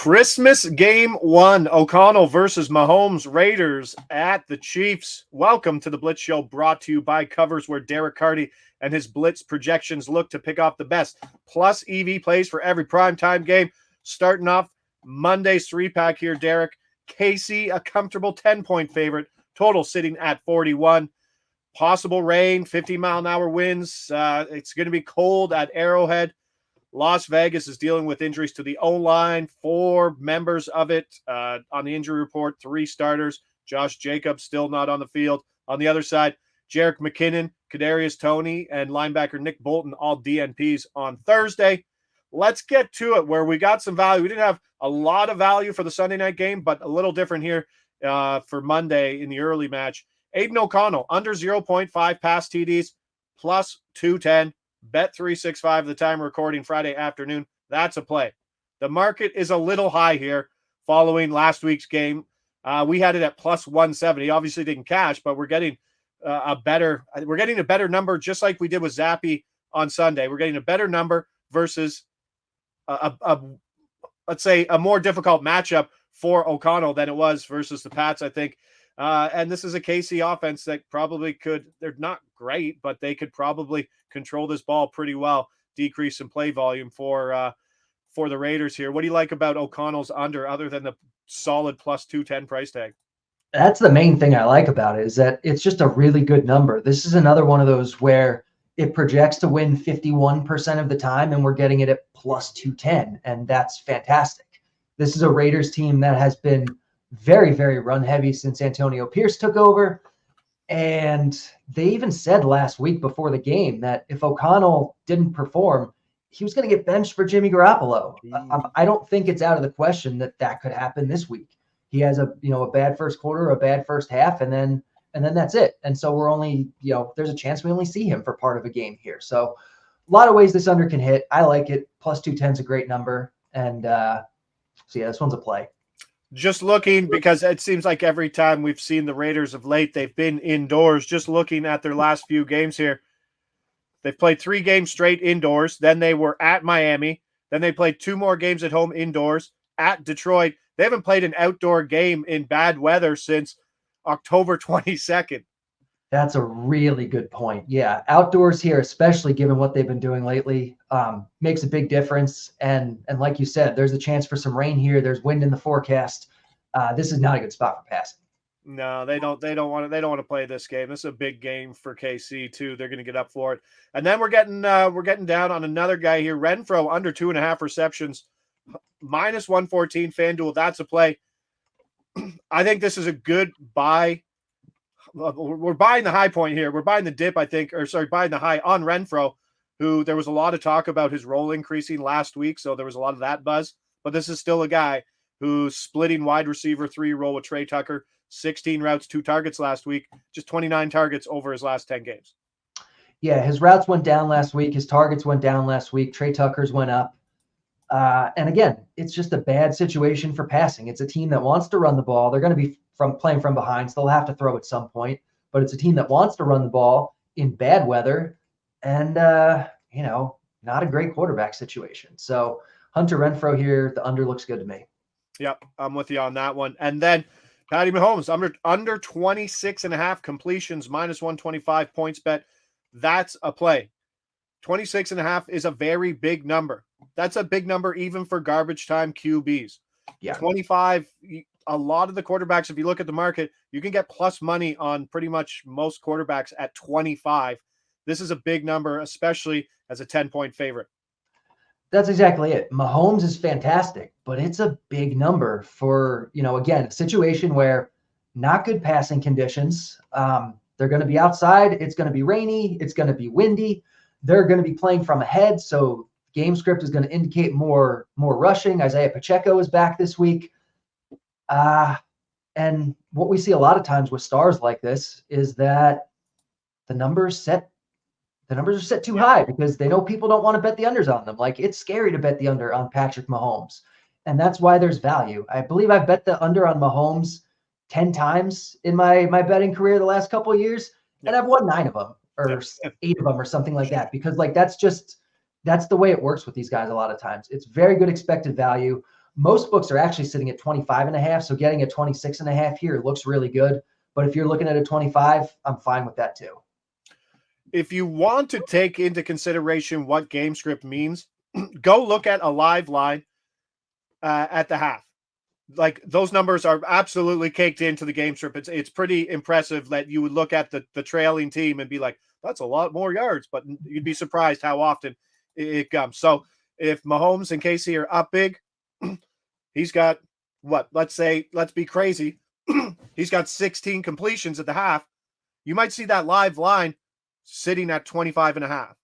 Christmas game 1, O'Connell versus Mahomes, Raiders at the Chiefs. Welcome to the Blitz Show, brought to you by Covers, where Derek Carty and his Blitz projections look to pick off the best plus EV plays for every primetime game. Starting off Monday's 3-pack here, Derek. KC, a comfortable 10-point favorite, total sitting at 41. Possible rain, 50-mile-an-hour winds. It's going to be cold at Arrowhead. Las Vegas is dealing with injuries to the O-line, 4 members of it on the injury report, 3 starters. Josh Jacobs still not on the field. On the other side, Jerick McKinnon, Kadarius Toney, and linebacker Nick Bolton, all DNPs on Thursday. Let's get to it, where we got some value. We didn't have a lot of value for the Sunday night game, but a little different here for Monday in the early match. Aiden O'Connell, under 0.5 pass TDs, plus 210. Bet 365 the time recording Friday afternoon. That's a play. The market is a little high here following last week's game. We had it at plus 170. Obviously didn't cash, but we're getting a better number, just like we did with Zappy on Sunday. We're getting a better number versus let's say a more difficult matchup for O'Connell than it was versus the Pats, I think. And this is a KC offense that probably could, they're not great, but they could probably control this ball pretty well, decrease in play volume for the Raiders here. What do you like about O'Connell's under, other than the solid plus 210 price tag? That's the main thing I like about it, is that it's just a really good number. This is another one of those where it projects to win 51% of the time, and we're getting it at plus 210, and that's fantastic. This is a Raiders team that has been very, very run heavy since Antonio Pierce took over. And they even said last week before the game that if O'Connell didn't perform, he was going to get benched for Jimmy Garoppolo. I don't think it's out of the question that could happen this week. He has a bad first quarter, a bad first half, and then that's it. And so we're only, there's a chance we only see him for part of a game here. So a lot of ways this under can hit. I like it. Plus 210 is a great number. And so yeah, this one's a play. Just looking, because it seems like every time we've seen the Raiders of late, they've been indoors. Just looking at their last few games here, they've played 3 games straight indoors. Then they were at Miami. Then they played 2 more games at home indoors at Detroit. They haven't played an outdoor game in bad weather since October 22nd. That's a really good point. Yeah, outdoors here, especially given what they've been doing lately, makes a big difference. And like you said, there's a chance for some rain here. There's wind in the forecast. This is not a good spot for passing. No, they don't want to play this game. This is a big game for KC too. They're going to get up for it. And then we're getting down on another guy here. Renfro, under 2.5 receptions, minus 114 FanDuel. That's a play. I think this is a good buy. We're buying the high point here. We're buying the dip, I think, buying the high on Renfro, who there was a lot of talk about his role increasing last week. So there was a lot of that buzz, but this is still a guy who's splitting wide receiver 3 role with Trey Tucker, 16 routes, 2 targets last week, just 29 targets over his last 10 games. Yeah. His routes went down last week. His targets went down last week. Trey Tucker's went up. And again, it's just a bad situation for passing. It's a team that wants to run the ball. They're going to be playing from behind, so they'll have to throw at some point. But it's a team that wants to run the ball in bad weather, and not a great quarterback situation. So Hunter Renfro here, the under looks good to me. Yep, I'm with you on that one. And then Patty Mahomes, under 26.5 completions, minus 125 points bet. That's a play. 26.5 is a very big number. That's a big number even for garbage time QBs. Yeah. 25, a lot of the quarterbacks, if you look at the market, you can get plus money on pretty much most quarterbacks at 25. This is a big number, especially as a 10-point favorite. That's exactly it. Mahomes is fantastic, but it's a big number for, again, a situation where not good passing conditions. They're going to be outside. It's going to be rainy. It's going to be windy. They're going to be playing from ahead. So game script is going to indicate more rushing. Isaiah Pacheco is back this week. And what we see a lot of times with stars like this is that the numbers are set too high because they know people don't want to bet the unders on them. Like, it's scary to bet the under on Patrick Mahomes. And that's why there's value. I believe I've bet the under on Mahomes 10 times in my betting career the last couple of years. And I've won 9 of them or 8 of them or something like that, because like, that's the way it works with these guys. A lot of times it's very good expected value. Most books are actually sitting at 25.5. So getting a 26.5 here looks really good. But if you're looking at a 25, I'm fine with that too. If you want to take into consideration what game script means, go look at a live line at the half. Like, those numbers are absolutely caked into the game script. It's pretty impressive that you would look at the trailing team and be like, that's a lot more yards, but you'd be surprised how often it comes. So if Mahomes and Casey are up big, he's got what? Let's be crazy. He's got 16 completions at the half. You might see that live line sitting at 25.5.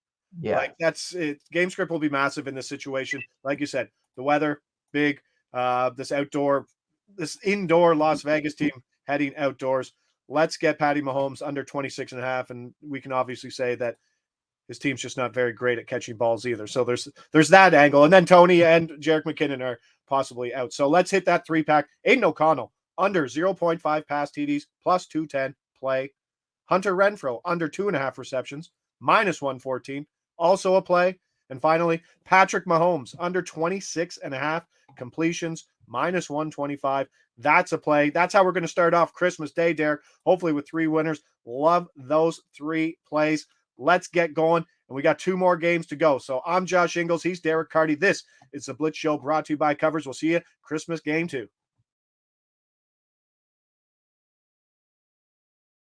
Yeah. Like, that's it. Game script will be massive in this situation. Like you said, the weather, big. This indoor Las Vegas team heading outdoors. Let's get Patty Mahomes under 26.5. And we can obviously say that his team's just not very great at catching balls either. So there's that angle. And then Tony and Jerick McKinnon are possibly out. So let's hit that 3-pack. Aiden O'Connell under 0.5 pass TDs plus 210 play. Hunter Renfro under 2.5 receptions minus 114, also a play. And finally, Patrick Mahomes under 26.5 completions minus 125. That's a play. That's how we're going to start off Christmas Day, Derek. Hopefully with 3 winners. Love those 3 plays. Let's get going. And we got 2 more games to go. So I'm Josh Ingles. He's Derek Carty. This is the Blitz Show brought to you by Covers. We'll see you Christmas game 2.